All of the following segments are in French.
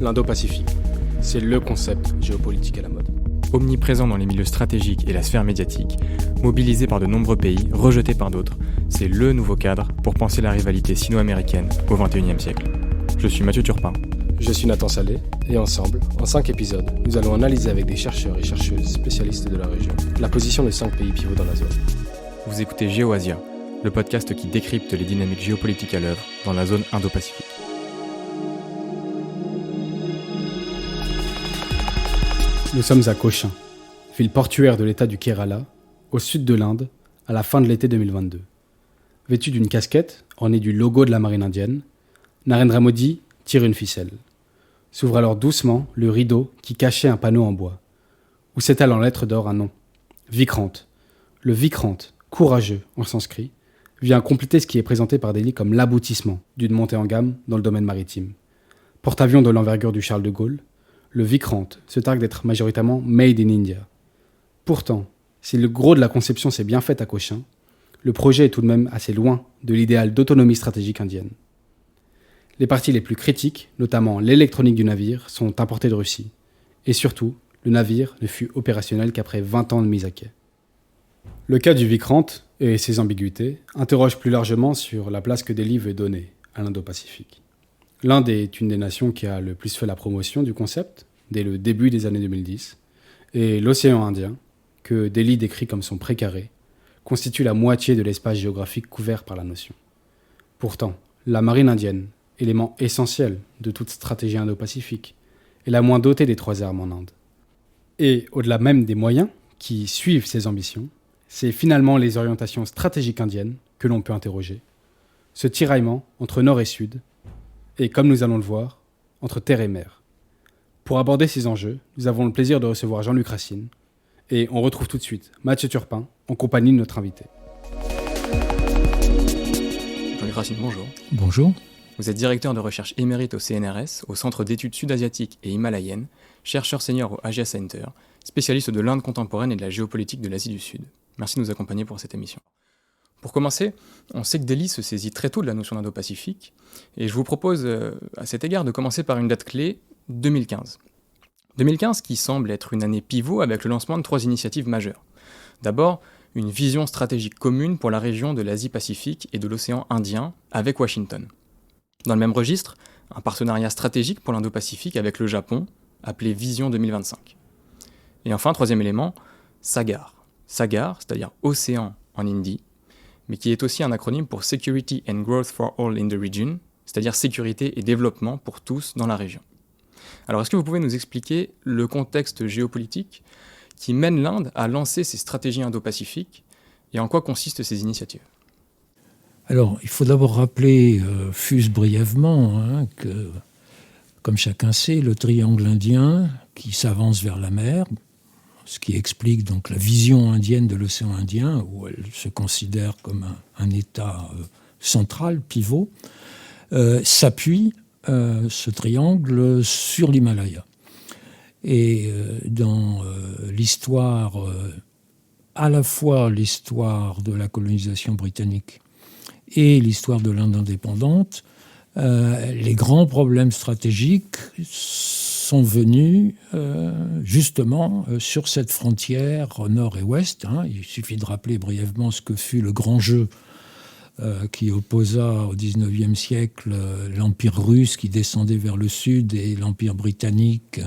l'Indo-Pacifique. C'est le concept géopolitique à la mode. Omniprésent dans les milieux stratégiques et la sphère médiatique, mobilisé par de nombreux pays, rejeté par d'autres, c'est le nouveau cadre pour penser la rivalité sino-américaine au XXIe siècle. Je suis Mathieu Turpin. Je suis Nathan Salé, et ensemble, en 5 épisodes, nous allons analyser avec des chercheurs et chercheuses spécialistes de la région la position de 5 pays pivots dans la zone. Vous écoutez GeoAsia, le podcast qui décrypte les dynamiques géopolitiques à l'œuvre dans la zone Indo-Pacifique. Nous sommes à Cochin, ville portuaire de l'état du Kerala, au sud de l'Inde, à la fin de l'été 2022. Vêtu d'une casquette ornée du logo de la marine indienne, Narendra Modi tire une ficelle. S'ouvre alors doucement le rideau qui cachait un panneau en bois, où s'étale en lettres d'or un nom, Vikrant. Le Vikrant, courageux en sanskrit, vient compléter ce qui est présenté par Delhi comme l'aboutissement d'une montée en gamme dans le domaine maritime. Porte-avions de l'envergure du Charles de Gaulle, le Vikrant se targue d'être majoritairement made in India. Pourtant, si le gros de la conception s'est bien fait à Cochin, le projet est tout de même assez loin de l'idéal d'autonomie stratégique indienne. Les parties les plus critiques, notamment l'électronique du navire, sont importées de Russie. Et surtout, le navire ne fut opérationnel qu'après 20 ans de mise à quai. Le cas du Vikrant et ses ambiguïtés interrogent plus largement sur la place que Delhi veut donner à l'Indo-Pacifique. L'Inde est une des nations qui a le plus fait la promotion du concept, dès le début des années 2010, et l'océan Indien, que Delhi décrit comme son précaré, constitue la moitié de l'espace géographique couvert par la notion. Pourtant, la marine indienne, élément essentiel de toute stratégie indo-pacifique, est la moins dotée des 3 armes en Inde. Et au-delà même des moyens qui suivent ces ambitions, c'est finalement les orientations stratégiques indiennes que l'on peut interroger. Ce tiraillement entre nord et sud, et comme nous allons le voir, entre terre et mer. Pour aborder ces enjeux, nous avons le plaisir de recevoir Jean-Luc Racine, et on retrouve tout de suite Mathieu Turpin en compagnie de notre invité. Jean-Luc Racine, bonjour. Bonjour. Vous êtes directeur de recherche émérite au CNRS, au Centre d'études sud-asiatiques et himalayennes, chercheur senior au Asia Center, spécialiste de l'Inde contemporaine et de la géopolitique de l'Asie du Sud. Merci de nous accompagner pour cette émission. Pour commencer, on sait que Delhi se saisit très tôt de la notion d'Indo-Pacifique, et je vous propose à cet égard de commencer par une date clé, 2015. 2015 qui semble être une année pivot avec le lancement de 3 initiatives majeures. D'abord, une vision stratégique commune pour la région de l'Asie-Pacifique et de l'océan Indien avec Washington. Dans le même registre, un partenariat stratégique pour l'Indo-Pacifique avec le Japon, appelé Vision 2025. Et enfin, 3e élément, SAGAR. SAGAR, c'est-à-dire Océan en hindi, mais qui est aussi un acronyme pour Security and Growth for All in the Region, c'est-à-dire sécurité et développement pour tous dans la région. Alors, est-ce que vous pouvez nous expliquer le contexte géopolitique qui mène l'Inde à lancer ces stratégies indo-pacifiques et en quoi consistent ces initiatives ? Alors, il faut d'abord rappeler, fût-ce brièvement, que, comme chacun sait, le triangle indien qui s'avance vers la mer, ce qui explique donc la vision indienne de l'océan Indien, où elle se considère comme un État central, pivot, s'appuie, ce triangle, sur l'Himalaya. Et dans l'histoire, à la fois l'histoire de la colonisation britannique et l'histoire de l'Inde indépendante, les grands problèmes stratégiques sont venus justement sur cette frontière nord et ouest. Il suffit de rappeler brièvement ce que fut le grand jeu qui opposa au XIXe siècle l'Empire russe qui descendait vers le sud et l'Empire britannique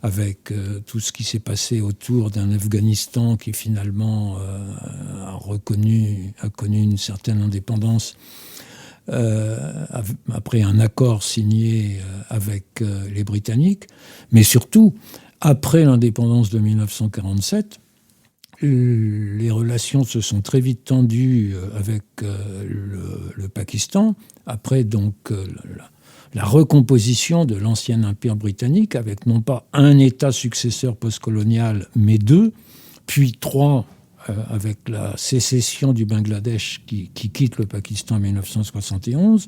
avec tout ce qui s'est passé autour d'un Afghanistan qui finalement a connu une certaine indépendance après un accord signé avec les Britanniques, mais surtout après l'indépendance de 1947. Les relations se sont très vite tendues avec le Pakistan, après donc la recomposition de l'ancien empire britannique, avec non pas un État successeur postcolonial, mais 2, puis 3, avec la sécession du Bangladesh qui quitte le Pakistan en 1971.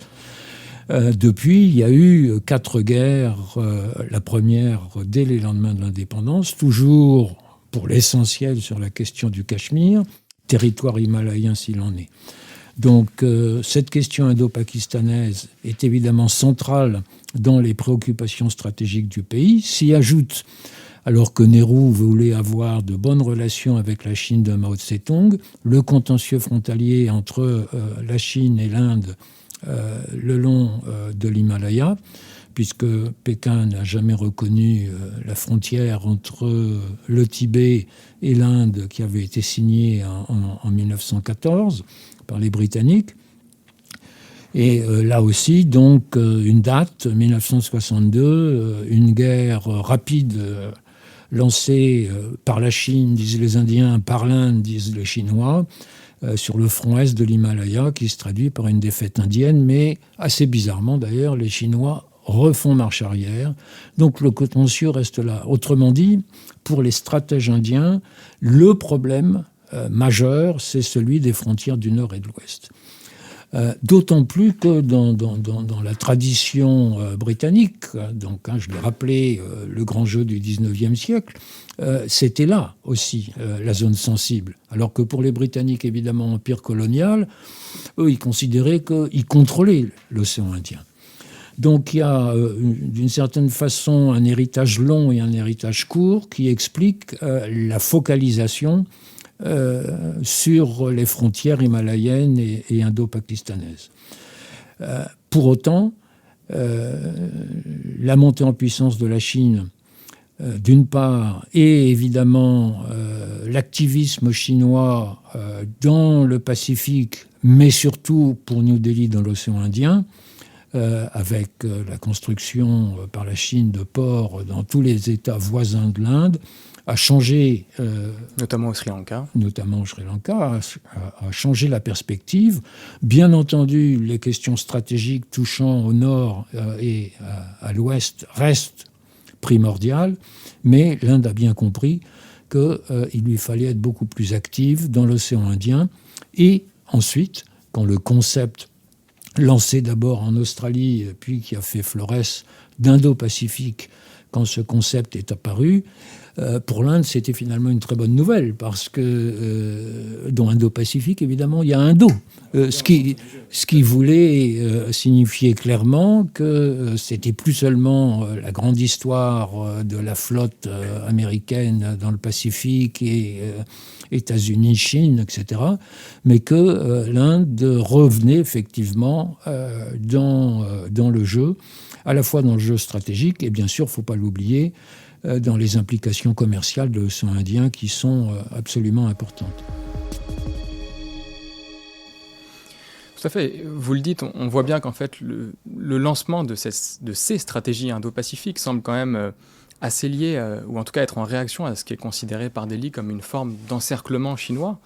Depuis, il y a eu 4 guerres, la première dès les lendemains de l'indépendance, toujours pour l'essentiel sur la question du Cachemire, territoire himalayen s'il en est. Donc cette question indo-pakistanaise est évidemment centrale dans les préoccupations stratégiques du pays. S'y ajoute, alors que Nehru voulait avoir de bonnes relations avec la Chine de Mao Tse-tung, le contentieux frontalier entre la Chine et l'Inde le long de l'Himalaya, puisque Pékin n'a jamais reconnu la frontière entre le Tibet et l'Inde qui avait été signée en 1914 par les Britanniques. Et là aussi, donc, une date, 1962, une guerre rapide lancée par la Chine, disent les Indiens, par l'Inde, disent les Chinois, sur le front est de l'Himalaya, qui se traduit par une défaite indienne, mais assez bizarrement d'ailleurs, les Chinois refont marche arrière. Donc le contentieux reste là. Autrement dit, pour les stratèges indiens, le problème majeur, c'est celui des frontières du Nord et de l'Ouest. D'autant plus que dans la tradition britannique, donc je l'ai rappelé, le grand jeu du 19e siècle, c'était là aussi la zone sensible. Alors que pour les Britanniques, évidemment, empire colonial, eux, ils considéraient qu'ils contrôlaient l'océan Indien. Donc il y a d'une certaine façon un héritage long et un héritage court qui explique la focalisation sur les frontières himalayennes et indo-pakistanaises. Pour autant, la montée en puissance de la Chine, d'une part, et évidemment l'activisme chinois dans le Pacifique, mais surtout pour New Delhi dans l'océan Indien, avec la construction par la Chine de ports dans tous les États voisins de l'Inde, a changé... notamment au Sri Lanka. Notamment au Sri Lanka, a changé la perspective. Bien entendu, les questions stratégiques touchant au nord et à l'ouest restent primordiales, mais l'Inde a bien compris qu'il lui fallait être beaucoup plus active dans l'océan Indien. Et ensuite, quand le concept lancé d'abord en Australie, puis qui a fait florès d'Indo-Pacifique, quand ce concept est apparu, pour l'Inde, c'était finalement une très bonne nouvelle, parce que dans Indo-Pacifique, évidemment, il y a un dos. Ce qui voulait signifier clairement que c'était plus seulement la grande histoire de la flotte américaine dans le Pacifique et États-Unis, Chine, etc., mais que l'Inde revenait effectivement dans le jeu, à la fois dans le jeu stratégique et bien sûr, il ne faut pas l'oublier, dans les implications commerciales de l'océan Indien qui sont absolument importantes. Tout à fait. Vous le dites, on voit bien qu'en fait, le lancement de ces stratégies indo-pacifiques semble quand même assez lié, ou en tout cas être en réaction à ce qui est considéré par Delhi comme une forme d'encerclement chinois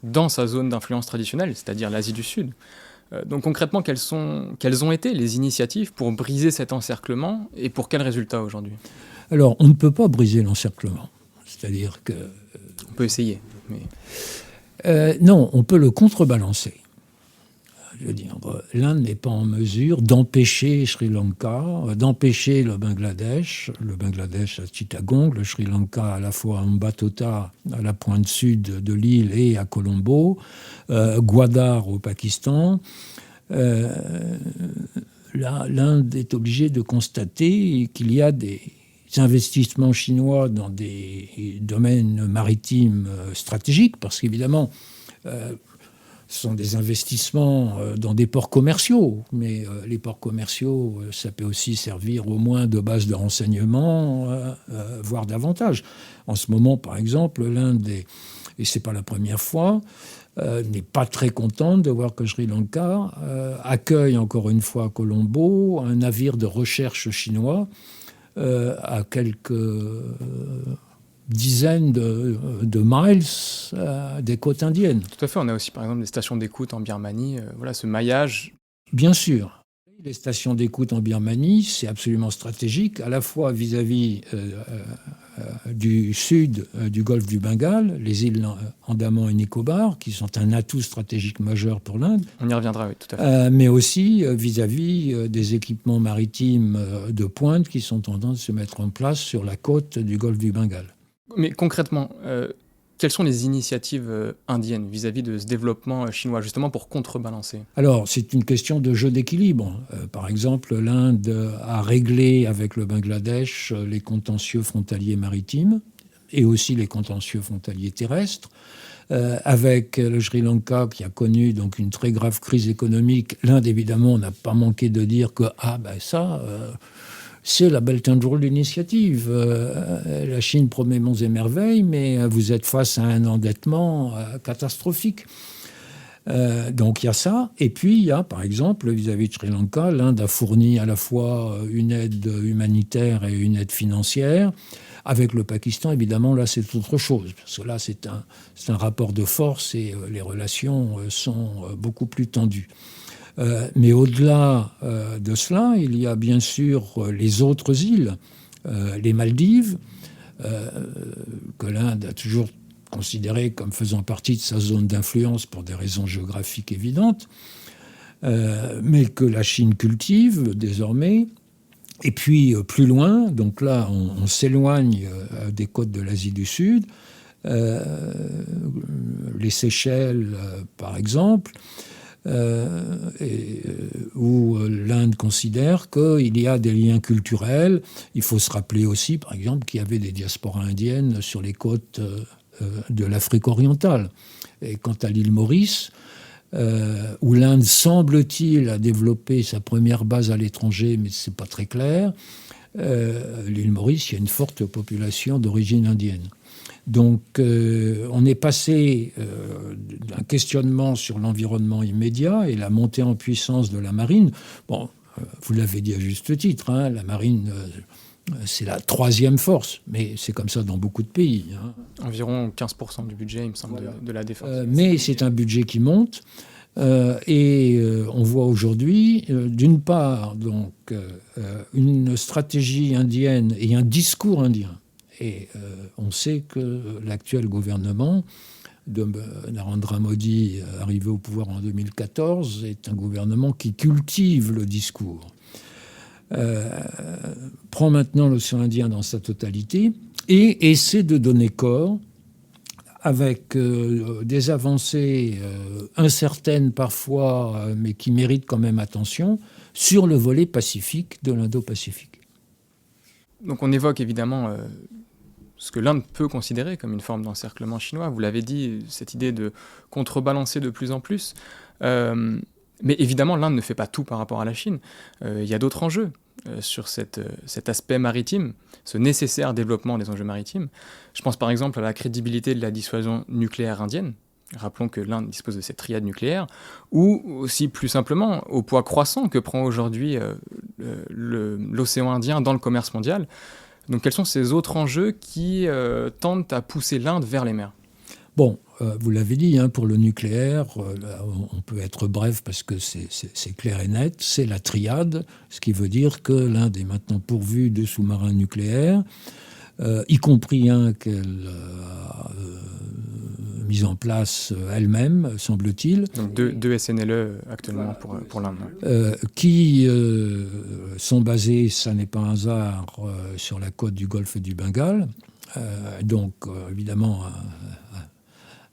dans sa zone d'influence traditionnelle, c'est-à-dire l'Asie du Sud. Donc concrètement, quelles ont été les initiatives pour briser cet encerclement et pour quels résultats aujourd'hui ? Alors, on ne peut pas briser l'encerclement. C'est-à-dire que... On peut essayer, mais... non, on peut le contrebalancer. Je veux dire, l'Inde n'est pas en mesure d'empêcher Sri Lanka, d'empêcher le Bangladesh à Chittagong, le Sri Lanka à la fois à Ambatota, à la pointe sud de l'île et à Colombo, Gwadar au Pakistan. L'Inde est obligée de constater qu'il y a des investissements chinois dans des domaines maritimes stratégiques, parce qu'évidemment, ce sont des investissements dans des ports commerciaux, mais les ports commerciaux, ça peut aussi servir au moins de base de renseignement, voire davantage. En ce moment, par exemple, l'Inde, et ce n'est pas la première fois, n'est pas très contente de voir que Sri Lanka accueille encore une fois à Colombo un navire de recherche chinois à quelques dizaines de miles des côtes indiennes. Tout à fait, on a aussi par exemple des stations d'écoute en Birmanie, voilà ce maillage. Bien sûr, les stations d'écoute en Birmanie, c'est absolument stratégique, à la fois vis-à-vis du sud du golfe du Bengale, les îles Andaman et Nicobar, qui sont un atout stratégique majeur pour l'Inde. On y reviendra, oui, tout à fait. Mais aussi vis-à-vis des équipements maritimes de pointe qui sont en train de se mettre en place sur la côte du golfe du Bengale. Mais concrètement, quelles sont les initiatives indiennes vis-à-vis de ce développement chinois, justement pour contrebalancer? Alors, c'est une question de jeu d'équilibre. Par exemple, l'Inde a réglé avec le Bangladesh les contentieux frontaliers maritimes et aussi les contentieux frontaliers terrestres. Avec le Sri Lanka qui a connu donc une très grave crise économique, l'Inde évidemment n'a pas manqué de dire que c'est la Belt and Road Initiative. La Chine promet monts et merveilles, mais vous êtes face à un endettement catastrophique. Donc il y a ça. Et puis il y a, par exemple, vis-à-vis de Sri Lanka, l'Inde a fourni à la fois une aide humanitaire et une aide financière. Avec le Pakistan, évidemment, là, c'est autre chose. Parce que là, c'est un rapport de force et les relations sont beaucoup plus tendues. Mais au-delà de cela, il y a bien sûr les autres îles, les Maldives, que l'Inde a toujours considérées comme faisant partie de sa zone d'influence pour des raisons géographiques évidentes, mais que la Chine cultive désormais. Et puis plus loin, donc là on s'éloigne des côtes de l'Asie du Sud, les Seychelles par exemple, où l'Inde considère qu'il y a des liens culturels. Il faut se rappeler aussi par exemple qu'il y avait des diasporas indiennes sur les côtes de l'Afrique orientale. Et quant à l'île Maurice, où l'Inde, semble-t-il, a développé sa première base à l'étranger, mais ce n'est pas très clair. L'île Maurice, il y a une forte population d'origine indienne. Donc, on est passé d'un questionnement sur l'environnement immédiat et la montée en puissance de la marine. Bon, vous l'avez dit à juste titre, hein, la marine... c'est la troisième force, mais c'est comme ça dans beaucoup de pays. Hein. Environ 15% du budget, il me semble, voilà, de la défense. Mais c'est un budget qui monte. On voit aujourd'hui, d'une part, donc, une stratégie indienne et un discours indien. Et on sait que l'actuel gouvernement de Narendra Modi, arrivé au pouvoir en 2014, est un gouvernement qui cultive le discours. Prend maintenant l'océan Indien dans sa totalité et essaie de donner corps avec des avancées incertaines parfois, mais qui méritent quand même attention, sur le volet pacifique de l'Indo-Pacifique. Donc on évoque évidemment ce que l'Inde peut considérer comme une forme d'encerclement chinois. Vous l'avez dit, cette idée de contrebalancer de plus en plus. Mais évidemment, l'Inde ne fait pas tout par rapport à la Chine. Il y a d'autres enjeux sur cet aspect maritime, ce nécessaire développement des enjeux maritimes. Je pense par exemple à la crédibilité de la dissuasion nucléaire indienne. Rappelons que l'Inde dispose de cette triade nucléaire, ou aussi plus simplement au poids croissant que prend aujourd'hui l'océan Indien dans le commerce mondial. Donc quels sont ces autres enjeux qui tendent à pousser l'Inde vers les mers ? Bon, vous l'avez dit, hein, pour le nucléaire, on peut être bref parce que c'est clair et net, c'est la triade, ce qui veut dire que l'Inde est maintenant pourvue de sous-marins nucléaires, y compris un qu'elle a mis en place elle-même, semble-t-il. Donc deux SNLE actuellement pour l'Inde. Qui sont basés, ça n'est pas un hasard, sur la côte du golfe du Bengale, donc évidemment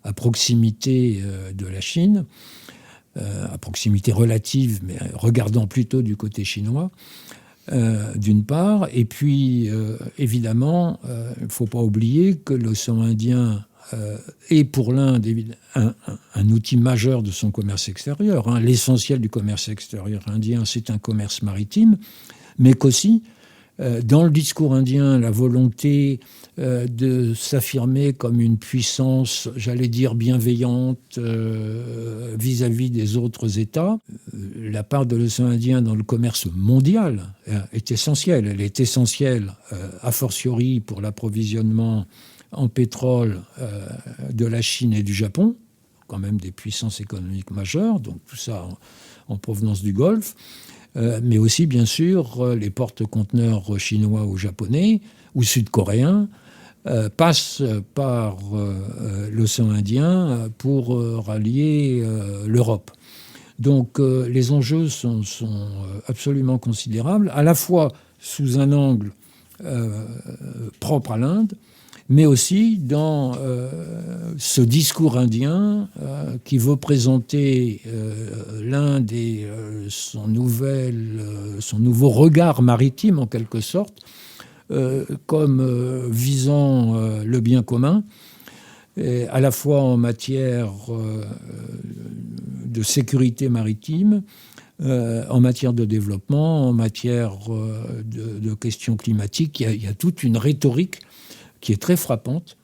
à proximité de la Chine, à proximité relative, mais regardant plutôt du côté chinois, d'une part. Et puis, évidemment, il ne faut pas oublier que l'océan Indien est pour l'Inde un outil majeur de son commerce extérieur. Hein. L'essentiel du commerce extérieur indien, c'est un commerce maritime, mais qu'aussi, dans le discours indien, la volonté de s'affirmer comme une puissance, j'allais dire, bienveillante vis-à-vis des autres États. La part de l'océan Indien dans le commerce mondial est essentielle. Elle est essentielle, a fortiori, pour l'approvisionnement en pétrole de la Chine et du Japon, quand même des puissances économiques majeures, donc tout ça en provenance du Golfe. Mais aussi, bien sûr, les porte-conteneurs chinois ou japonais ou sud-coréens passent par l'océan Indien pour rallier l'Europe. Donc les enjeux sont absolument considérables, à la fois sous un angle propre à l'Inde, mais aussi dans ce discours indien qui veut présenter l'Inde et son nouveau regard maritime, en quelque sorte, comme visant le bien commun, et à la fois en matière de sécurité maritime, en matière de développement, en matière de questions climatiques. Il y a toute une rhétorique qui est très frappante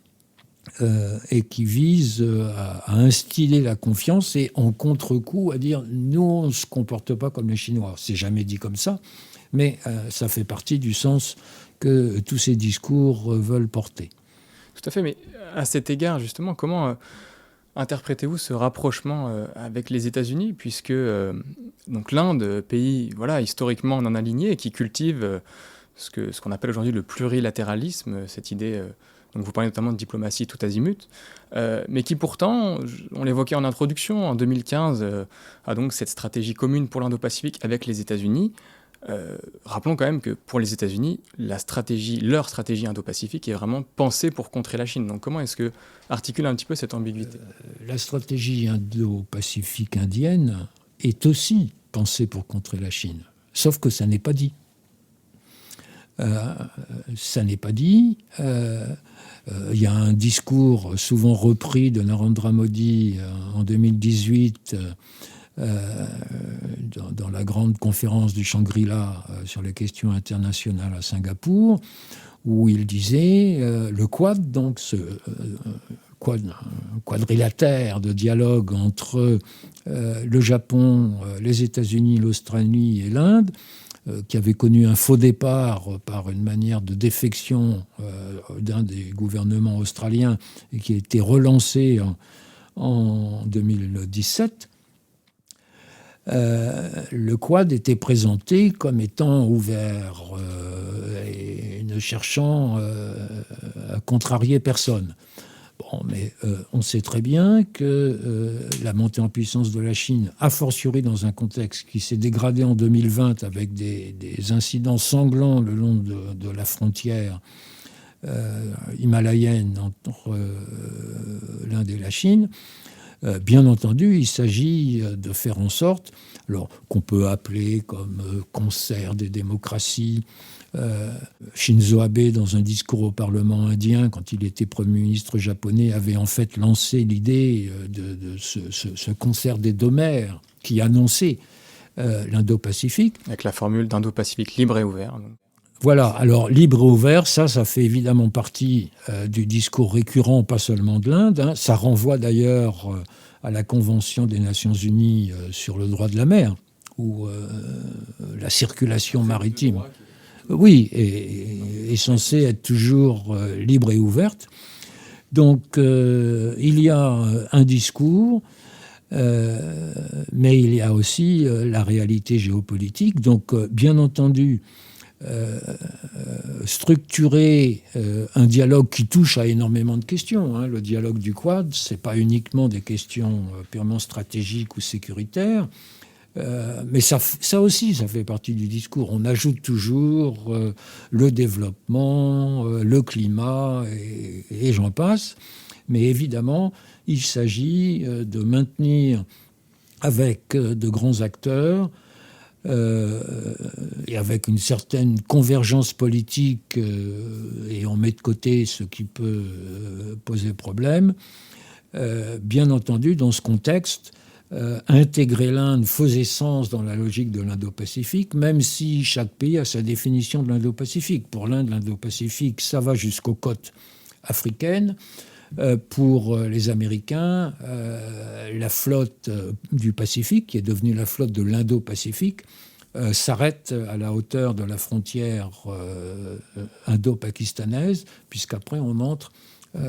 et qui vise à instiller la confiance et en contre-coup à dire « nous, on ne se comporte pas comme les Chinois ». C'est jamais dit comme ça, mais ça fait partie du sens que tous ces discours veulent porter. Tout à fait, mais à cet égard, justement, comment interprétez-vous ce rapprochement avec les États-Unis, puisque donc l'Inde, pays historiquement non aligné, et qui cultive ce qu'on appelle aujourd'hui le plurilatéralisme, cette idée, donc vous parlez notamment de diplomatie tout azimut, mais qui pourtant, on l'évoquait en introduction, en 2015, a donc cette stratégie commune pour l'Indo-Pacifique avec les États-Unis. Rappelons quand même que pour les États-Unis, leur stratégie Indo-Pacifique est vraiment pensée pour contrer la Chine. Donc comment est-ce que articule un petit peu cette ambiguïté ? La stratégie Indo-Pacifique indienne est aussi pensée pour contrer la Chine, sauf que ça n'est pas dit. Ça n'est pas dit. Il y a un discours souvent repris de Narendra Modi en 2018 dans la grande conférence du Shangri-La sur les questions internationales à Singapour, où il disait le Quad, donc ce quadrilatère de dialogue entre le Japon, les États-Unis, l'Australie et l'Inde, qui avait connu un faux départ par une manière de défection d'un des gouvernements australiens et qui a été relancé en 2017, le Quad était présenté comme étant ouvert et ne cherchant à contrarier personne. Bon, mais on sait très bien que la montée en puissance de la Chine, a fortiori dans un contexte qui s'est dégradé en 2020 avec des incidents sanglants le long de la frontière himalayenne entre l'Inde et la Chine, bien entendu, il s'agit de faire en sorte, alors qu'on peut appeler comme concert des démocraties. Shinzo Abe, dans un discours au Parlement indien, quand il était Premier ministre japonais, avait en fait lancé l'idée de ce concert des deux mers qui annonçait l'Indo-Pacifique. Avec la formule d'Indo-Pacifique libre et ouvert. Donc. Voilà, alors libre et ouvert, ça fait évidemment partie du discours récurrent, pas seulement de l'Inde. Hein. Ça renvoie d'ailleurs à la Convention des Nations Unies sur le droit de la mer, ou la circulation maritime. Oui, est censée être toujours libre et ouverte. Donc, il y a un discours, mais il y a aussi la réalité géopolitique. Donc, bien entendu, structurer un dialogue qui touche à énormément de questions. Hein. Le dialogue du Quad, ce n'est pas uniquement des questions purement stratégiques ou sécuritaires. Mais ça aussi, ça fait partie du discours. On ajoute toujours le développement, le climat, et j'en passe. Mais évidemment, il s'agit de maintenir avec de grands acteurs et avec une certaine convergence politique, et on met de côté ce qui peut poser problème, bien entendu, dans ce contexte, intégrer l'Inde faisait sens dans la logique de l'Indo-Pacifique, même si chaque pays a sa définition de l'Indo-Pacifique. Pour l'Inde, l'Indo-Pacifique, ça va jusqu'aux côtes africaines. Pour les Américains, la flotte du Pacifique, qui est devenue la flotte de l'Indo-Pacifique, s'arrête à la hauteur de la frontière indo-pakistanaise, puisqu'après on entre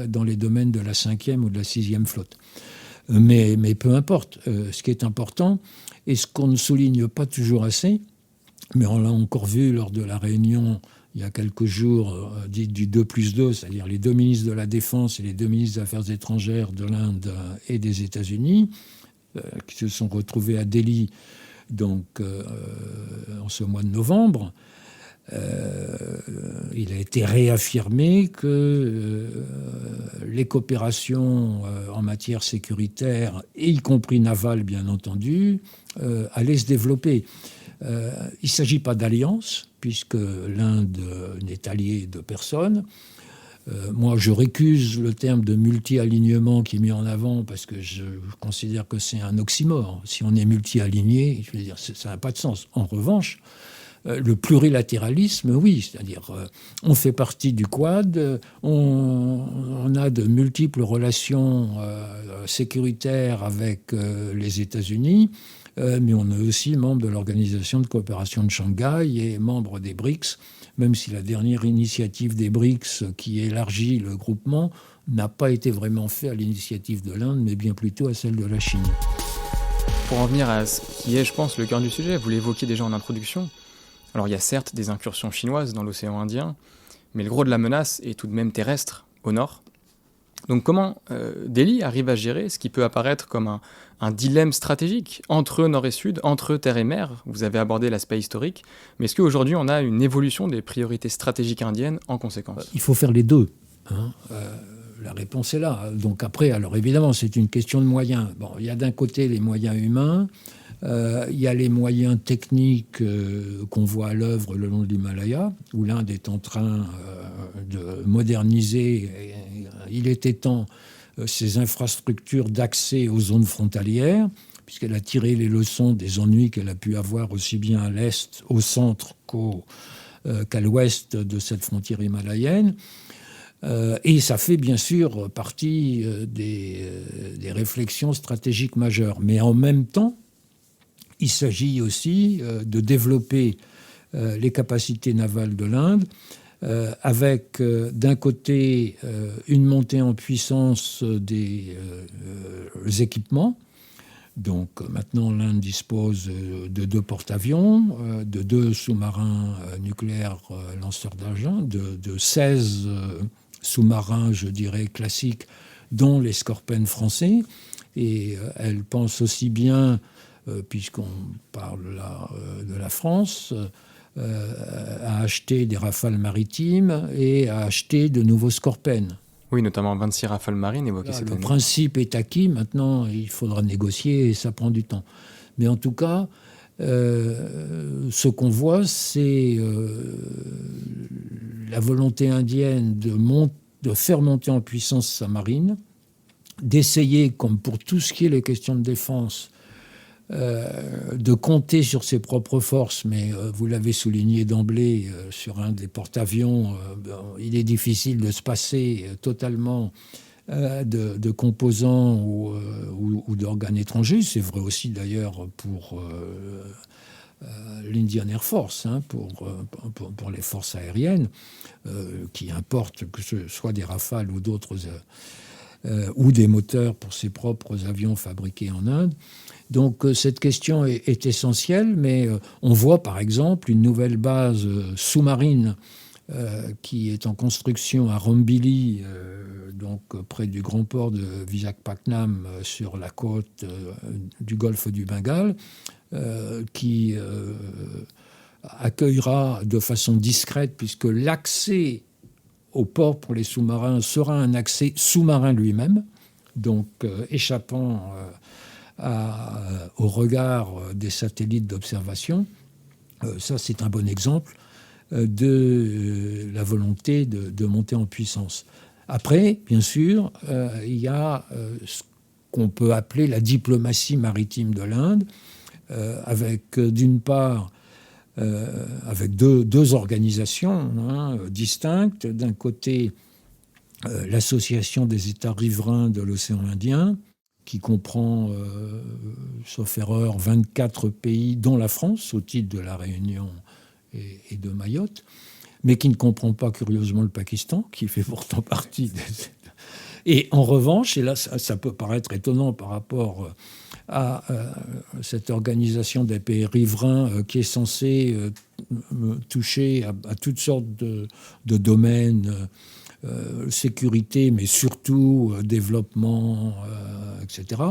dans les domaines de la 5e ou de la 6e flotte. Mais peu importe. Ce qui est important, et ce qu'on ne souligne pas toujours assez, mais on l'a encore vu lors de la réunion il y a quelques jours, dite du 2+2, c'est-à-dire les deux ministres de la Défense et les deux ministres des Affaires étrangères de l'Inde et des États-Unis, qui se sont retrouvés à Delhi donc, en ce mois de novembre. Il a été réaffirmé que les coopérations en matière sécuritaire, et y compris navale bien entendu, allaient se développer. Il ne s'agit pas d'alliance, puisque l'Inde n'est alliée de personne. Moi, je récuse le terme de multi-alignement qui est mis en avant parce que je considère que c'est un oxymore. Si on est multi-aligné, je veux dire, ça n'a pas de sens. En revanche, le plurilatéralisme, oui, c'est-à-dire on fait partie du Quad, on a de multiples relations sécuritaires avec les États-Unis, mais on est aussi membre de l'Organisation de coopération de Shanghai et membre des BRICS, même si la dernière initiative des BRICS qui élargit le groupement n'a pas été vraiment faite à l'initiative de l'Inde, mais bien plutôt à celle de la Chine. Pour en venir à ce qui est, je pense, le cœur du sujet, vous l'évoquiez déjà en introduction. Alors il y a certes des incursions chinoises dans l'océan Indien, mais le gros de la menace est tout de même terrestre, au nord. Donc comment Delhi arrive à gérer ce qui peut apparaître comme un dilemme stratégique entre nord et sud, entre terre et mer? Vous avez abordé l'aspect historique, mais est-ce qu'aujourd'hui on a une évolution des priorités stratégiques indiennes en conséquence? Il faut faire les deux. La réponse est là. Donc après, alors évidemment, c'est une question de moyens. Bon, il y a d'un côté les moyens humains, il y a les moyens techniques qu'on voit à l'œuvre le long de l'Himalaya, où l'Inde est en train de moderniser, il était temps, ses infrastructures d'accès aux zones frontalières, puisqu'elle a tiré les leçons des ennuis qu'elle a pu avoir aussi bien à l'est, au centre qu'à l'ouest de cette frontière himalayenne. Et ça fait bien sûr partie des réflexions stratégiques majeures. Mais en même temps, il s'agit aussi de développer les capacités navales de l'Inde avec d'un côté une montée en puissance des équipements. Donc maintenant, l'Inde dispose de 2 porte-avions, de 2 sous-marins nucléaires lanceurs d'engins, de 16 sous-marins, je dirais, classiques, dont les Scorpènes français. Et elle pense aussi bien, puisqu'on parle là de la France, à acheter des Rafales maritimes et à acheter de nouveaux Scorpènes. Oui, notamment 26 Rafales marines évoquées cette année. Le principe est acquis. Maintenant, il faudra négocier et ça prend du temps. Mais en tout cas, ce qu'on voit, c'est la volonté indienne de faire monter en puissance sa marine, d'essayer, comme pour tout ce qui est les questions de défense, de compter sur ses propres forces, mais vous l'avez souligné d'emblée, sur un des porte-avions, il est difficile de se passer totalement de composants ou d'organes étrangers. C'est vrai aussi d'ailleurs pour l'Indian Air Force, pour les forces aériennes, qui importent que ce soit des Rafales ou d'autres, ou des moteurs pour ses propres avions fabriqués en Inde. Donc cette question est essentielle, mais on voit par exemple une nouvelle base sous-marine qui est en construction à Rombili, donc près du grand port de Visakhapatnam, sur la côte du golfe du Bengale, qui accueillera de façon discrète, puisque l'accès au port pour les sous-marins sera un accès sous-marin lui-même, donc échappant au regard des satellites d'observation. Ça, c'est un bon exemple de la volonté de monter en puissance. Après, bien sûr, il y a ce qu'on peut appeler la diplomatie maritime de l'Inde, avec d'une part, avec deux organisations distinctes. D'un côté, l'Association des États riverains de l'océan Indien, qui comprend, sauf erreur, 24 pays, dont la France, au titre de la Réunion et de Mayotte, mais qui ne comprend pas, curieusement, le Pakistan, qui fait pourtant partie des... Et en revanche, et là, ça peut paraître étonnant par rapport à cette organisation des pays riverains qui est censée toucher à toutes sortes de domaines, sécurité, mais surtout développement, etc.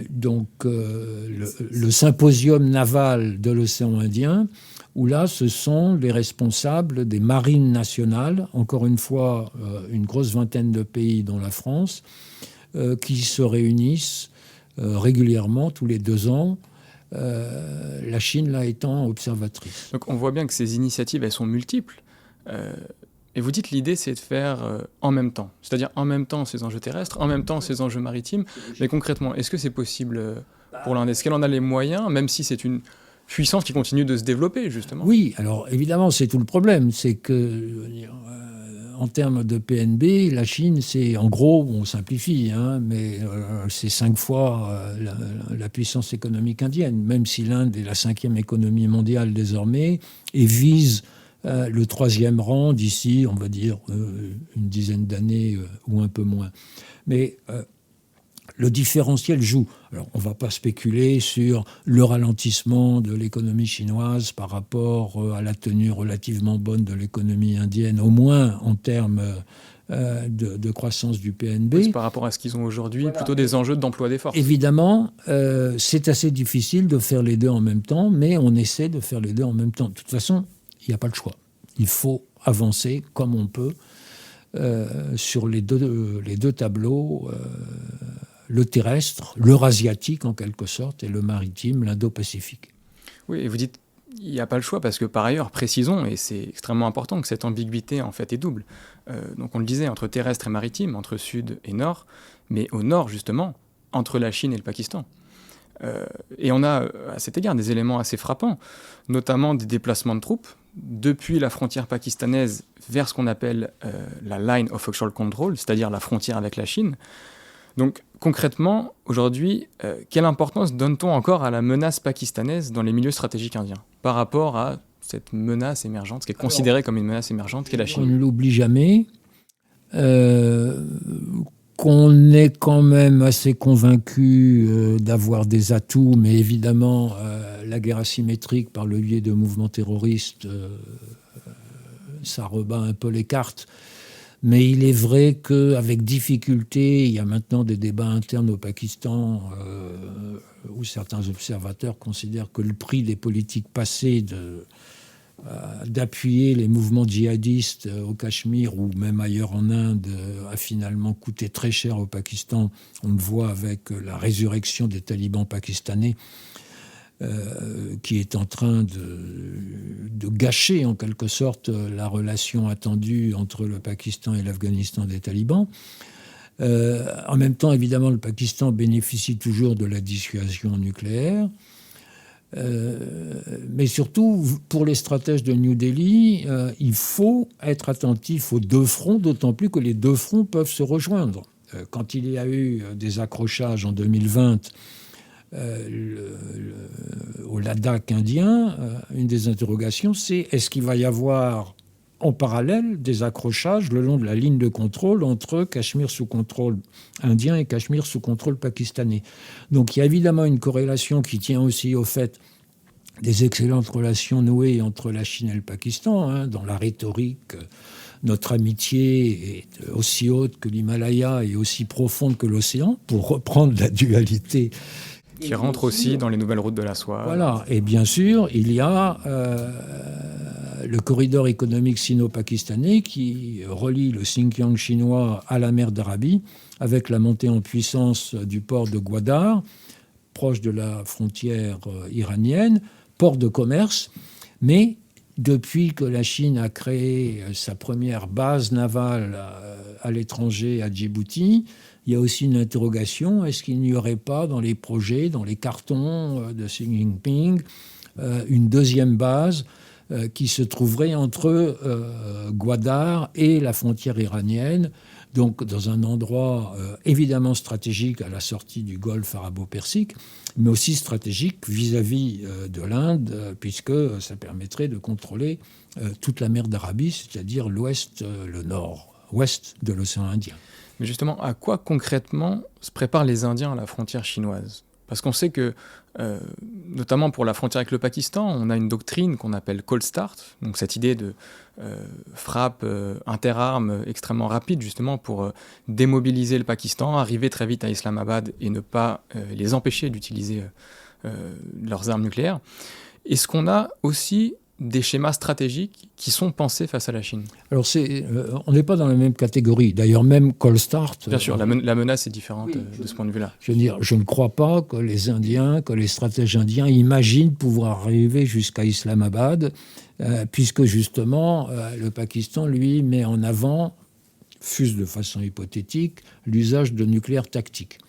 Donc le symposium naval de l'océan Indien où là, ce sont les responsables des marines nationales, encore une fois, une grosse vingtaine de pays dont la France, qui se réunissent régulièrement, tous les 2 ans, la Chine là étant observatrice. Donc on voit bien que ces initiatives, elles sont multiples. Et vous dites l'idée, c'est de faire en même temps. C'est-à-dire en même temps ces enjeux terrestres, en même temps ces enjeux maritimes. Mais concrètement, est-ce que c'est possible pour l'Inde? Est-ce qu'elle en a les moyens, même si c'est une puissance qui continue de se développer, justement? Oui, alors évidemment, c'est tout le problème. C'est que, en termes de PNB, la Chine, c'est, en gros, on simplifie, mais c'est 5 fois la puissance économique indienne, même si l'Inde est la 5e économie mondiale désormais et vise le 3e rang d'ici, on va dire, une dizaine d'années ou un peu moins. Mais le différentiel joue. Alors, on ne va pas spéculer sur le ralentissement de l'économie chinoise par rapport à la tenue relativement bonne de l'économie indienne, au moins en termes de croissance du PNB. Oui, par rapport à ce qu'ils ont aujourd'hui, voilà. Plutôt des enjeux d'emploi des forces. Évidemment, c'est assez difficile de faire les deux en même temps, mais on essaie de faire les deux en même temps. De toute façon, il n'y a pas le choix. Il faut avancer comme on peut sur les deux tableaux, le terrestre, l'eurasiatique en quelque sorte, et le maritime, l'Indo-Pacifique. Oui, et vous dites il n'y a pas le choix parce que par ailleurs, précisons, et c'est extrêmement important que cette ambiguïté en fait est double. Donc on le disait, entre terrestre et maritime, entre sud et nord, mais au nord justement, entre la Chine et le Pakistan. Et on a à cet égard des éléments assez frappants, notamment des déplacements de troupes depuis la frontière pakistanaise vers ce qu'on appelle la Line of Actual Control, c'est-à-dire la frontière avec la Chine. Donc concrètement, aujourd'hui, quelle importance donne-t-on encore à la menace pakistanaise dans les milieux stratégiques indiens par rapport à cette menace émergente, ce qui est considéré comme une menace émergente qu'est la Chine? On ne l'oublie jamais, qu'on est quand même assez convaincu d'avoir des atouts, mais évidemment, la guerre asymétrique par le biais de mouvements terroristes, ça rebat un peu les cartes. Mais il est vrai qu'avec difficulté, il y a maintenant des débats internes au Pakistan où certains observateurs considèrent que le prix des politiques passées d'appuyer les mouvements djihadistes au Cachemire ou même ailleurs en Inde a finalement coûté très cher au Pakistan. On le voit avec la résurrection des talibans pakistanais qui est en train de gâcher en quelque sorte la relation attendue entre le Pakistan et l'Afghanistan des talibans. En même temps, évidemment, le Pakistan bénéficie toujours de la dissuasion nucléaire. Mais surtout, pour les stratèges de New Delhi, il faut être attentif aux deux fronts, d'autant plus que les deux fronts peuvent se rejoindre. Quand il y a eu des accrochages en 2020 au Ladakh indien, une des interrogations, c'est est-ce qu'il va y avoir en parallèle des accrochages le long de la ligne de contrôle entre Cachemire sous contrôle indien et Cachemire sous contrôle pakistanais. Donc il y a évidemment une corrélation qui tient aussi au fait des excellentes relations nouées entre la Chine et le Pakistan. Dans la rhétorique, notre amitié est aussi haute que l'Himalaya et aussi profonde que l'océan, pour reprendre la dualité qui rentre aussi dans les nouvelles routes de la soie. Voilà, et bien sûr, il y a le corridor économique sino-pakistanais qui relie le Xinjiang chinois à la mer d'Arabie, avec la montée en puissance du port de Gwadar, proche de la frontière iranienne, port de commerce, mais depuis que la Chine a créé sa première base navale à l'étranger, à Djibouti, il y a aussi une interrogation, est-ce qu'il n'y aurait pas dans les projets, dans les cartons de Xi Jinping, une deuxième base qui se trouverait entre Gwadar et la frontière iranienne, donc dans un endroit évidemment stratégique à la sortie du golfe arabo-persique, mais aussi stratégique vis-à-vis de l'Inde, puisque ça permettrait de contrôler toute la mer d'Arabie, c'est-à-dire l'ouest, le nord-ouest de l'océan Indien. Mais justement, à quoi concrètement se préparent les Indiens à la frontière chinoise? Parce qu'on sait que, notamment pour la frontière avec le Pakistan, on a une doctrine qu'on appelle cold start, donc cette idée de frappe interarmes extrêmement rapide, justement, pour démobiliser le Pakistan, arriver très vite à Islamabad et ne pas les empêcher d'utiliser leurs armes nucléaires. Est-ce qu'on a aussi des schémas stratégiques qui sont pensés face à la Chine. Alors, on n'est pas dans la même catégorie. D'ailleurs, même Colstart... Bien sûr, la menace est différente de ce point de vue-là. Je veux dire, je ne crois pas que les stratèges indiens imaginent pouvoir arriver jusqu'à Islamabad, puisque justement, le Pakistan, lui, met en avant, fût-ce de façon hypothétique, l'usage de nucléaire tactique.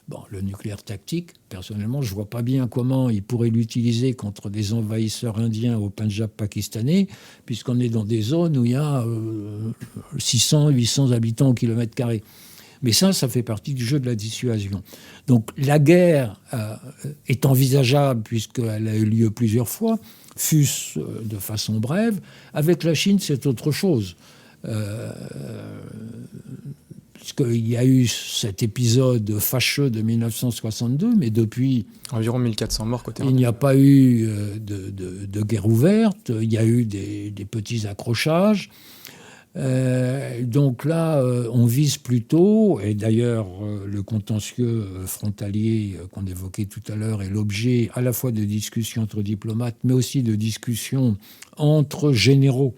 Bon, le nucléaire tactique, personnellement, je ne vois pas bien comment il pourrait l'utiliser contre des envahisseurs indiens au Pendjab pakistanais, puisqu'on est dans des zones où il y a 600, 800 habitants au kilomètre carré. Mais ça fait partie du jeu de la dissuasion. Donc la guerre est envisageable, puisqu'elle a eu lieu plusieurs fois, fût-ce de façon brève. Avec la Chine, c'est autre chose. Puisqu'il y a eu cet épisode fâcheux de 1962, mais depuis... Environ 1400 morts côté indien. Il n'y a pas eu de guerre ouverte, il y a eu des petits accrochages. Donc là, on vise plutôt, et d'ailleurs le contentieux frontalier qu'on évoquait tout à l'heure est l'objet à la fois de discussions entre diplomates, mais aussi de discussions entre généraux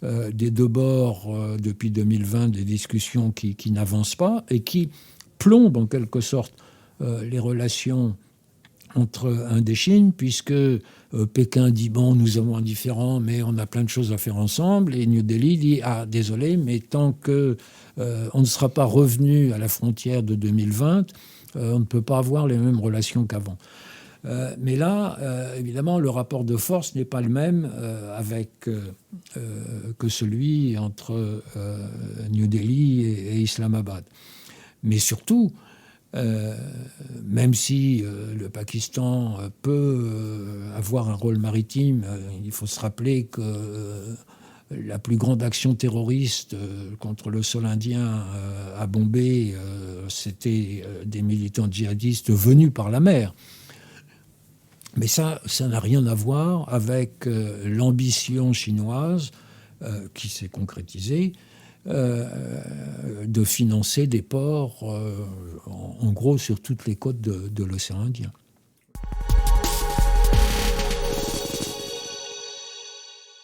des deux bords depuis 2020, des discussions qui n'avancent pas et qui plombent en quelque sorte les relations entre Inde et Chine, puisque Pékin dit « bon, nous avons un différend, mais on a plein de choses à faire ensemble », et New Delhi dit « ah, désolé, mais tant qu'on ne sera pas revenu à la frontière de 2020, on ne peut pas avoir les mêmes relations qu'avant ». Mais là, évidemment, le rapport de force n'est pas le même que celui entre New Delhi et Islamabad. Mais surtout, même si le Pakistan peut avoir un rôle maritime, il faut se rappeler que la plus grande action terroriste contre le sol indien à Bombay, c'était des militants djihadistes venus par la mer. Mais ça n'a rien à voir avec l'ambition chinoise qui s'est concrétisée de financer des ports, en gros, sur toutes les côtes de l'océan Indien.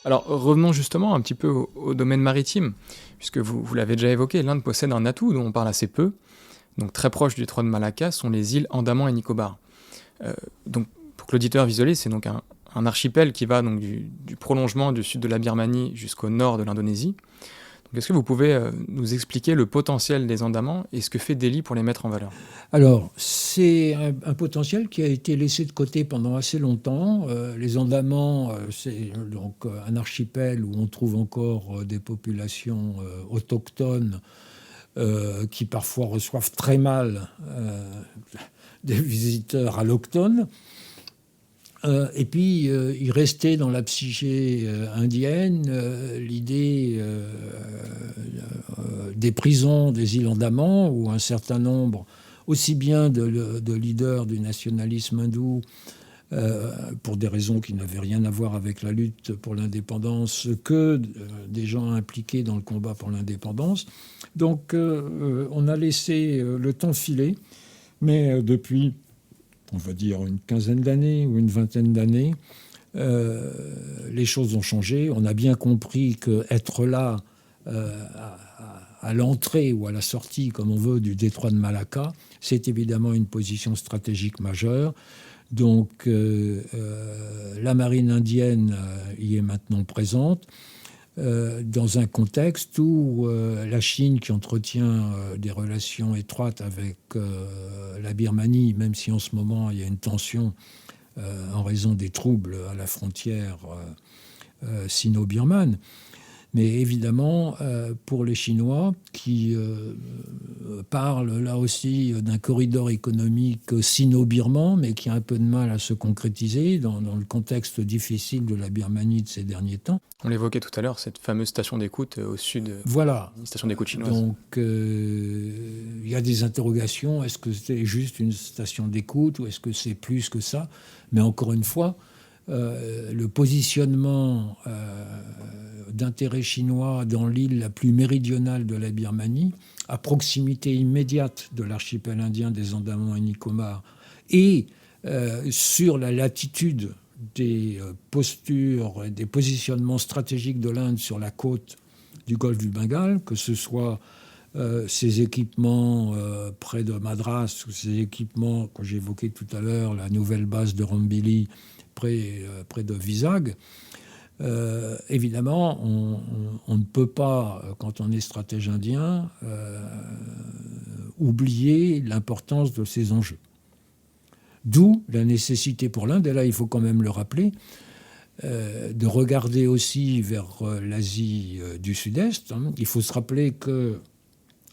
Alors revenons justement un petit peu au domaine maritime, puisque vous l'avez déjà évoqué, l'Inde possède un atout dont on parle assez peu, donc très proche du détroit de Malacca, sont les îles Andaman et Nicobar. Donc pour que l'auditeur visualise, c'est donc un archipel qui va donc du prolongement du sud de la Birmanie jusqu'au nord de l'Indonésie. Donc est-ce que vous pouvez nous expliquer le potentiel des Andamans et ce que fait Delhi pour les mettre en valeur ? Alors, c'est un potentiel qui a été laissé de côté pendant assez longtemps. Les Andamans, c'est donc un archipel où on trouve encore des populations autochtones qui parfois reçoivent très mal des visiteurs allochtones. Et puis, il restait dans la psyché indienne l'idée des prisons des îles Andaman, où un certain nombre, aussi bien de leaders du nationalisme hindou, pour des raisons qui n'avaient rien à voir avec la lutte pour l'indépendance, que des gens impliqués dans le combat pour l'indépendance. Donc, on a laissé le temps filer, mais depuis... on va dire une quinzaine d'années ou une vingtaine d'années, les choses ont changé. On a bien compris qu'être là à l'entrée ou à la sortie, comme on veut, du détroit de Malacca, c'est évidemment une position stratégique majeure. Donc la marine indienne y est maintenant présente, dans un contexte où la Chine, qui entretient des relations étroites avec la Birmanie, même si en ce moment il y a une tension en raison des troubles à la frontière sino-birmane, mais évidemment pour les Chinois qui parlent là aussi d'un corridor économique sino-birman, mais qui a un peu de mal à se concrétiser dans le contexte difficile de la Birmanie de ces derniers temps. On l'évoquait tout à l'heure, cette fameuse station d'écoute au sud, voilà. Une station d'écoute chinoise. Donc il y a des interrogations, est-ce que c'est juste une station d'écoute ou est-ce que c'est plus que ça ? Mais encore une fois, le positionnement d'intérêt chinois dans l'île la plus méridionale de la Birmanie, à proximité immédiate de l'archipel indien des Andaman et Nicobar, et sur la latitude des postures et des positionnements stratégiques de l'Inde sur la côte du golfe du Bengale, que ce soit ces équipements près de Madras ou ces équipements que j'évoquais tout à l'heure, la nouvelle base de Rambili près de Vizag. Évidemment, on ne peut pas, quand on est stratège indien, oublier l'importance de ces enjeux. D'où la nécessité pour l'Inde, et là il faut quand même le rappeler, de regarder aussi vers l'Asie du Sud-Est. Il faut se rappeler que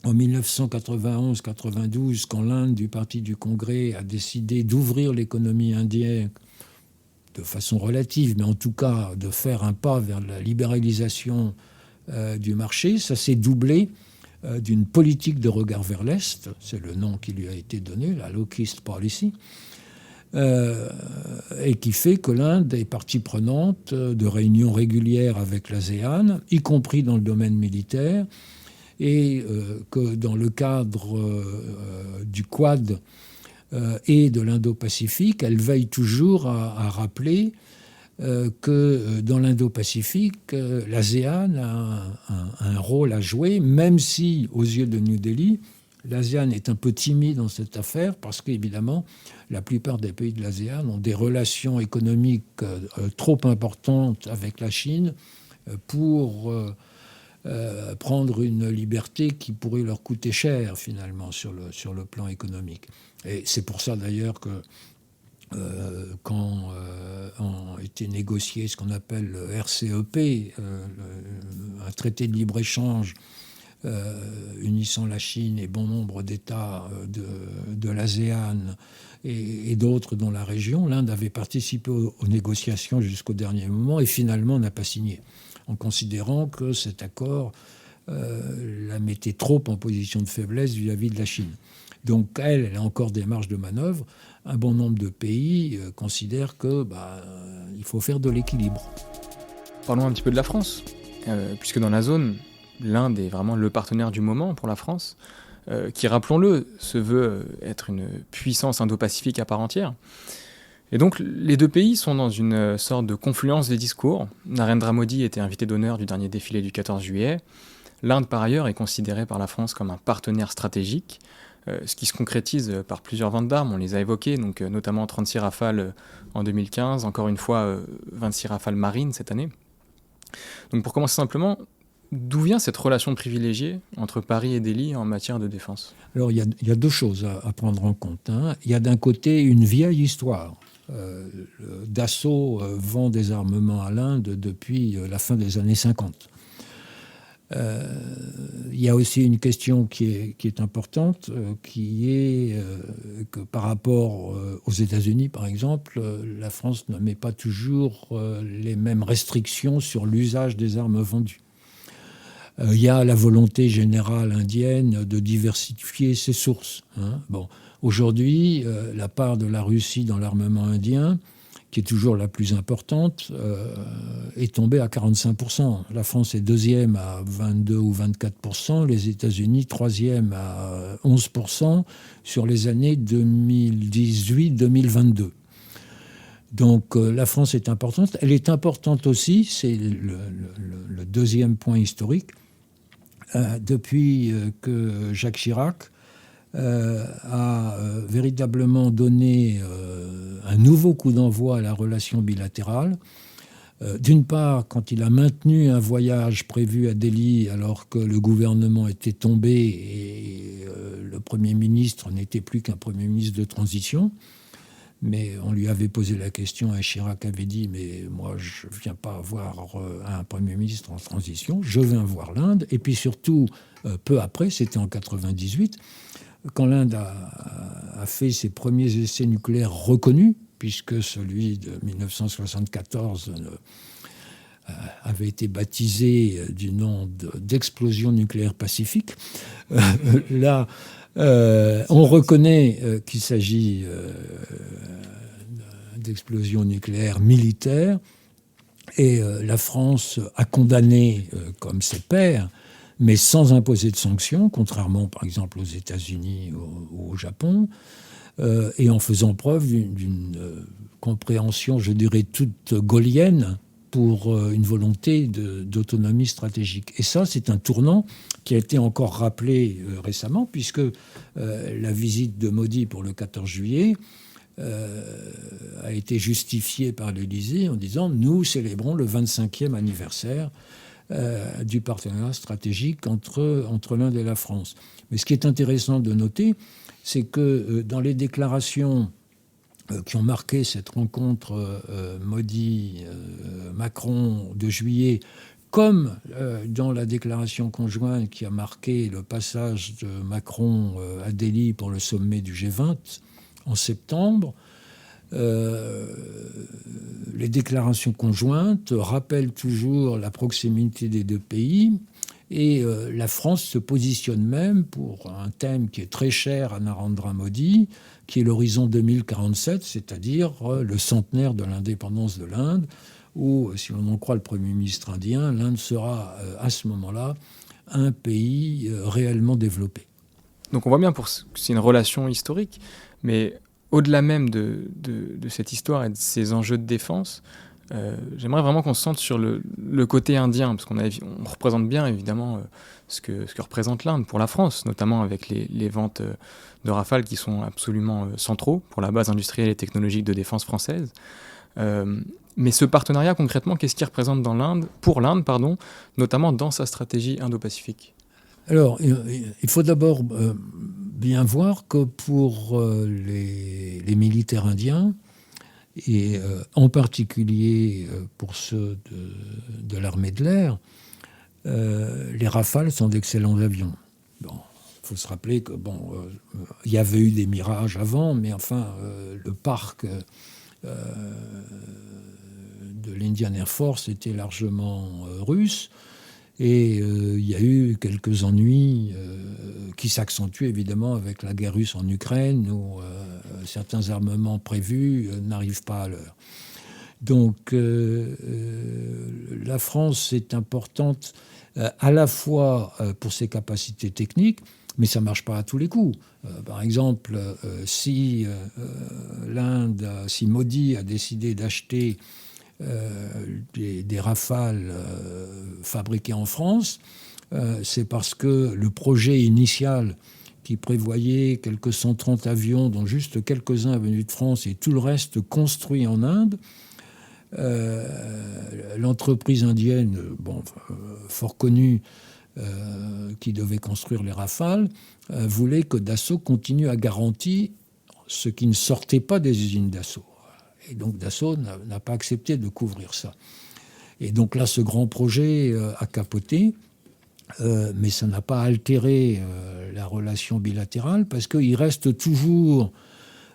en 1991-92, quand l'Inde du Parti du Congrès a décidé d'ouvrir l'économie indienne de façon relative, mais en tout cas de faire un pas vers la libéralisation du marché, ça s'est doublé d'une politique de regard vers l'Est, c'est le nom qui lui a été donné, la Low-East Policy, et qui fait que l'Inde est partie prenante de réunions régulières avec l'ASEAN, y compris dans le domaine militaire, et que dans le cadre du Quad et de l'Indo-Pacifique, elle veille toujours à rappeler que dans l'Indo-Pacifique, l'ASEAN a un rôle à jouer, même si, aux yeux de New Delhi, l'ASEAN est un peu timide dans cette affaire, parce qu'évidemment, la plupart des pays de l'ASEAN ont des relations économiques trop importantes avec la Chine pour prendre une liberté qui pourrait leur coûter cher, finalement, sur le plan économique. Et c'est pour ça, d'ailleurs, que quand ont été négociés ce qu'on appelle le RCEP, un traité de libre-échange unissant la Chine et bon nombre d'États de l'ASEAN et d'autres dans la région, l'Inde avait participé aux négociations jusqu'au dernier moment et finalement n'a pas signé, en considérant que cet accord la mettait trop en position de faiblesse vis-à-vis de la Chine. Donc elle a encore des marges de manœuvre. Un bon nombre de pays considèrent que il faut faire de l'équilibre. Parlons un petit peu de la France, puisque dans la zone, l'Inde est vraiment le partenaire du moment pour la France, qui, rappelons-le, se veut être une puissance indo-pacifique à part entière. Et donc, les deux pays sont dans une sorte de confluence des discours. Narendra Modi était invité d'honneur du dernier défilé du 14 juillet. L'Inde, par ailleurs, est considérée par la France comme un partenaire stratégique, ce qui se concrétise par plusieurs ventes d'armes, on les a évoquées, donc notamment 36 Rafales en 2015, encore une fois 26 Rafales marines cette année. Donc pour commencer simplement, d'où vient cette relation privilégiée entre Paris et Delhi en matière de défense ? Alors il y a deux choses à prendre en compte. Il y a d'un côté une vieille histoire. Dassault vend des armements à l'Inde depuis la fin des années 50. Il y a aussi une question qui est importante, qui est que par rapport aux États-Unis, par exemple, la France ne met pas toujours les mêmes restrictions sur l'usage des armes vendues. Il y a la volonté générale indienne de diversifier ses sources. Aujourd'hui, la part de la Russie dans l'armement indien, qui est toujours la plus importante, est tombée à 45%. La France est deuxième à 22 ou 24%, les États-Unis troisième à 11% sur les années 2018-2022. Donc la France est importante. Elle est importante aussi, c'est le deuxième point historique, depuis que Jacques Chirac a véritablement donné un nouveau coup d'envoi à la relation bilatérale. D'une part, quand il a maintenu un voyage prévu à Delhi alors que le gouvernement était tombé et le Premier ministre n'était plus qu'un Premier ministre de transition. Mais on lui avait posé la question et Chirac avait dit « Mais moi, je ne viens pas voir un Premier ministre en transition, je viens voir l'Inde. » Et puis surtout, peu après, c'était en 1998, quand l'Inde a fait ses premiers essais nucléaires reconnus, puisque celui de 1974 avait été baptisé du nom d'explosion nucléaire pacifique. Là, on reconnaît qu'il s'agit d'explosion nucléaire militaire, et la France a condamné, comme ses pairs, mais sans imposer de sanctions, contrairement par exemple aux États-Unis ou au Japon, et en faisant preuve d'une compréhension, je dirais, toute gaullienne pour une volonté d'autonomie stratégique. Et ça, c'est un tournant qui a été encore rappelé récemment, puisque la visite de Modi pour le 14 juillet a été justifiée par l'Élysée en disant « Nous célébrons le 25e anniversaire du partenariat stratégique entre l'Inde et la France ». Mais ce qui est intéressant de noter, c'est que dans les déclarations qui ont marqué cette rencontre Modi-Macron de juillet, comme dans la déclaration conjointe qui a marqué le passage de Macron à Delhi pour le sommet du G20 en septembre, les déclarations conjointes rappellent toujours la proximité des deux pays. Et la France se positionne même pour un thème qui est très cher à Narendra Modi, qui est l'horizon 2047, c'est-à-dire le centenaire de l'indépendance de l'Inde, où, si l'on en croit le Premier ministre indien, l'Inde sera à ce moment-là un pays réellement développé. Donc on voit bien, c'est une relation historique, mais au-delà même de cette histoire et de ces enjeux de défense, j'aimerais vraiment qu'on se centre sur le côté indien, parce qu'on représente bien évidemment ce que représente l'Inde pour la France, notamment avec les ventes de Rafale qui sont absolument centraux pour la base industrielle et technologique de défense française. Mais ce partenariat, concrètement, qu'est-ce qu'il représente pour l'Inde, notamment dans sa stratégie Indo-Pacifique ? Alors, il faut d'abord bien voir que pour les militaires indiens, et en particulier pour ceux de l'armée de l'air, les Rafales sont d'excellents avions. Bon, il faut se rappeler que il y avait eu des Mirages avant, mais enfin, le parc de l'Indian Air Force était largement russe. Et il y a eu quelques ennuis qui s'accentuent évidemment avec la guerre russe en Ukraine, où certains armements prévus n'arrivent pas à l'heure. Donc la France est importante à la fois pour ses capacités techniques, mais ça ne marche pas à tous les coups. Par exemple, si Modi a décidé d'acheter des Rafales fabriqués en France, c'est parce que le projet initial qui prévoyait quelques 130 avions, dont juste quelques-uns venus de France et tout le reste construit en Inde, l'entreprise indienne, fort connue, qui devait construire les Rafales, voulait que Dassault continue à garantir ce qui ne sortait pas des usines Dassault. Et donc Dassault n'a pas accepté de couvrir ça. Et donc là, ce grand projet a capoté, mais ça n'a pas altéré la relation bilatérale, parce qu'il reste toujours,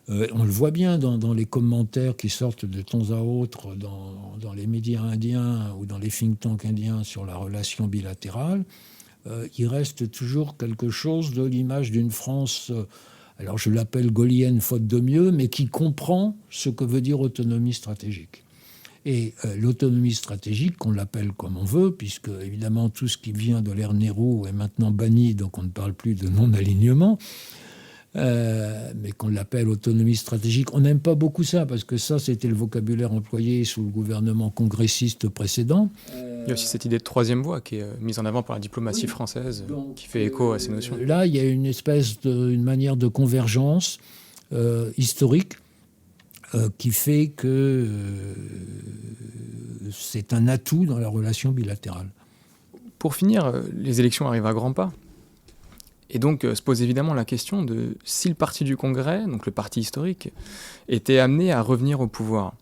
on le voit bien dans les commentaires qui sortent de temps à autre dans les médias indiens ou dans les think tanks indiens sur la relation bilatérale, il reste toujours quelque chose de l'image d'une France... alors je l'appelle gaullienne faute de mieux, mais qui comprend ce que veut dire autonomie stratégique. Et l'autonomie stratégique, qu'on l'appelle comme on veut, puisque évidemment tout ce qui vient de l'ère Nehru est maintenant banni, donc on ne parle plus de non-alignement, mais qu'on l'appelle autonomie stratégique. On n'aime pas beaucoup ça, parce que ça, c'était le vocabulaire employé sous le gouvernement congressiste précédent. Il y a aussi cette idée de troisième voie qui est mise en avant par la diplomatie française, qui fait écho à ces notions. Là, il y a une manière de convergence historique qui fait que c'est un atout dans la relation bilatérale. Pour finir, les élections arrivent à grands pas. Et donc se pose évidemment la question de si le parti du Congrès, donc le parti historique, était amené à revenir au pouvoir.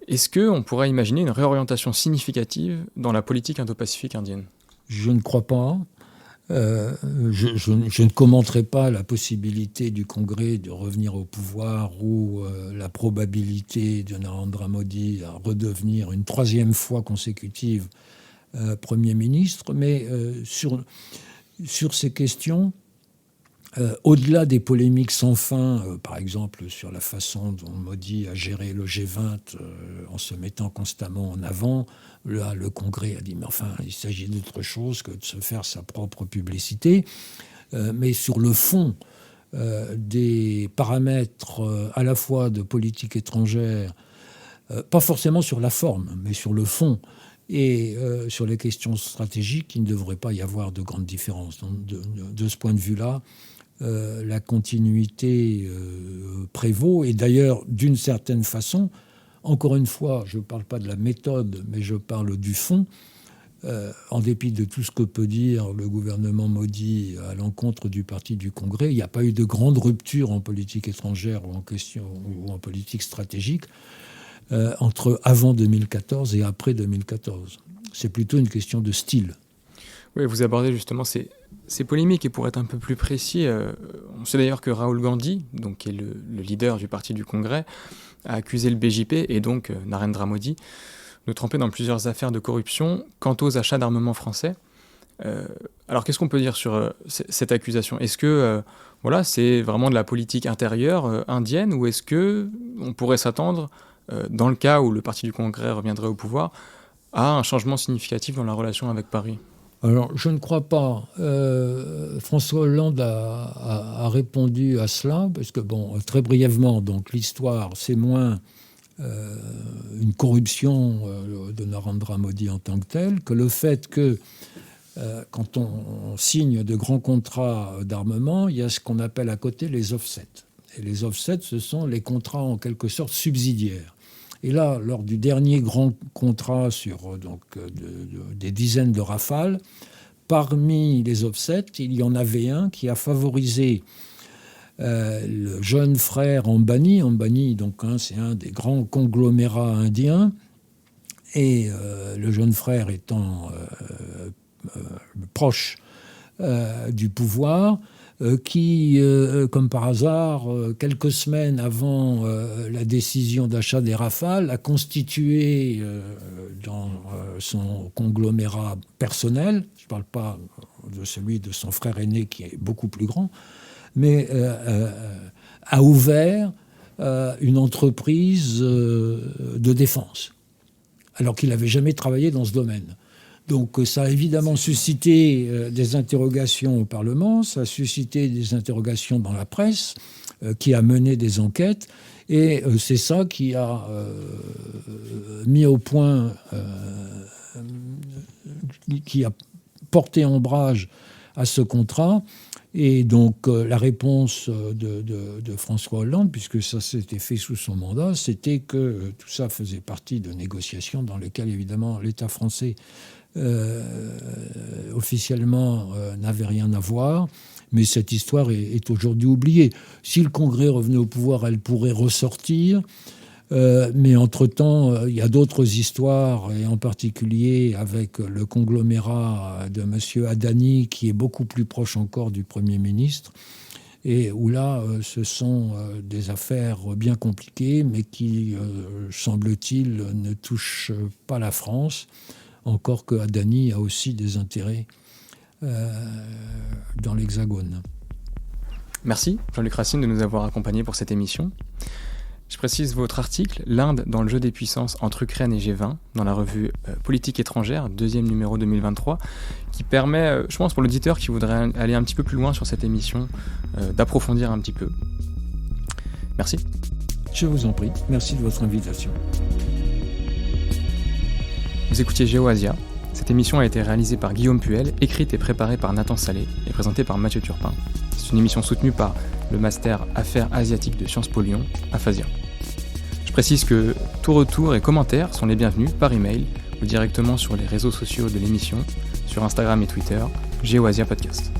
Est-ce qu'on pourrait imaginer une réorientation significative dans la politique indo-pacifique indienne ? Je ne crois pas. Je ne commenterai pas la possibilité du Congrès de revenir au pouvoir ou la probabilité de Narendra Modi à redevenir une troisième fois consécutive Premier ministre, mais sur ces questions, Au-delà des polémiques sans fin, par exemple sur la façon dont Modi a géré le G20 en se mettant constamment en avant, là, le Congrès a dit mais enfin, il s'agit d'autre chose que de se faire sa propre publicité. Mais sur le fond des paramètres à la fois de politique étrangère, pas forcément sur la forme, mais sur le fond, et sur les questions stratégiques, il ne devrait pas y avoir de grandes différences. Donc, de ce point de vue-là, la continuité prévaut. Et d'ailleurs, d'une certaine façon, encore une fois, je ne parle pas de la méthode, mais je parle du fond. En dépit de tout ce que peut dire le gouvernement Modi à l'encontre du parti du Congrès, il n'y a pas eu de grande rupture en politique étrangère ou en politique stratégique entre avant 2014 et après 2014. C'est plutôt une question de style. Oui, vous abordez justement ces polémiques, et pour être un peu plus précis, on sait d'ailleurs que Rahul Gandhi, donc, qui est le leader du parti du Congrès, a accusé le BJP et donc Narendra Modi de tremper dans plusieurs affaires de corruption quant aux achats d'armements français. Alors qu'est-ce qu'on peut dire sur cette accusation ? Est-ce que c'est vraiment de la politique intérieure indienne, ou est-ce qu'on pourrait s'attendre, dans le cas où le parti du Congrès reviendrait au pouvoir, à un changement significatif dans la relation avec Paris ? Alors, je ne crois pas. François Hollande a répondu à cela, parce que, très brièvement, donc l'histoire, c'est moins une corruption de Narendra Modi en tant que telle, que le fait que, quand on signe de grands contrats d'armement, il y a ce qu'on appelle à côté les offsets. Et les offsets, ce sont les contrats en quelque sorte subsidiaires. Et là, lors du dernier grand contrat sur des dizaines de Rafales, parmi les offsets, il y en avait un qui a favorisé le jeune frère Ambani. Ambani, donc, c'est un des grands conglomérats indiens. Et le jeune frère étant proche du pouvoir, qui, comme par hasard, quelques semaines avant la décision d'achat des Rafales, a constitué dans son conglomérat personnel, je ne parle pas de celui de son frère aîné qui est beaucoup plus grand, mais a ouvert une entreprise de défense, alors qu'il n'avait jamais travaillé dans ce domaine. Donc ça a évidemment suscité des interrogations au Parlement, ça a suscité des interrogations dans la presse, qui a mené des enquêtes, et c'est ça qui a mis au point, qui a porté ombrage à ce contrat. Et donc la réponse de François Hollande, puisque ça s'était fait sous son mandat, c'était que tout ça faisait partie de négociations dans lesquelles évidemment l'État français officiellement n'avait rien à voir, mais cette histoire est aujourd'hui oubliée. Si le Congrès revenait au pouvoir, elle pourrait ressortir, mais entre-temps, il y a d'autres histoires, et en particulier avec le conglomérat de M. Adani, qui est beaucoup plus proche encore du Premier ministre, et où là, ce sont des affaires bien compliquées, mais qui, semble-t-il, ne touchent pas la France, encore que Adani a aussi des intérêts dans l'Hexagone. Merci Jean-Luc Racine de nous avoir accompagnés pour cette émission. Je précise votre article « L'Inde dans le jeu des puissances entre Ukraine et G20 » dans la revue Politique étrangère, 2e numéro 2023, qui permet, je pense pour l'auditeur qui voudrait aller un petit peu plus loin sur cette émission, d'approfondir un petit peu. Merci. Je vous en prie. Merci de votre invitation. Vous écoutiez GeoAsia. Cette émission a été réalisée par Guillaume Puel, écrite et préparée par Nathan Salé et présentée par Mathieu Turpin. C'est une émission soutenue par le Master Affaires asiatiques de Sciences Po Lyon, Aphasia. Je précise que tout retour et commentaires sont les bienvenus par email ou directement sur les réseaux sociaux de l'émission, sur Instagram et Twitter, GeoAsia Podcast.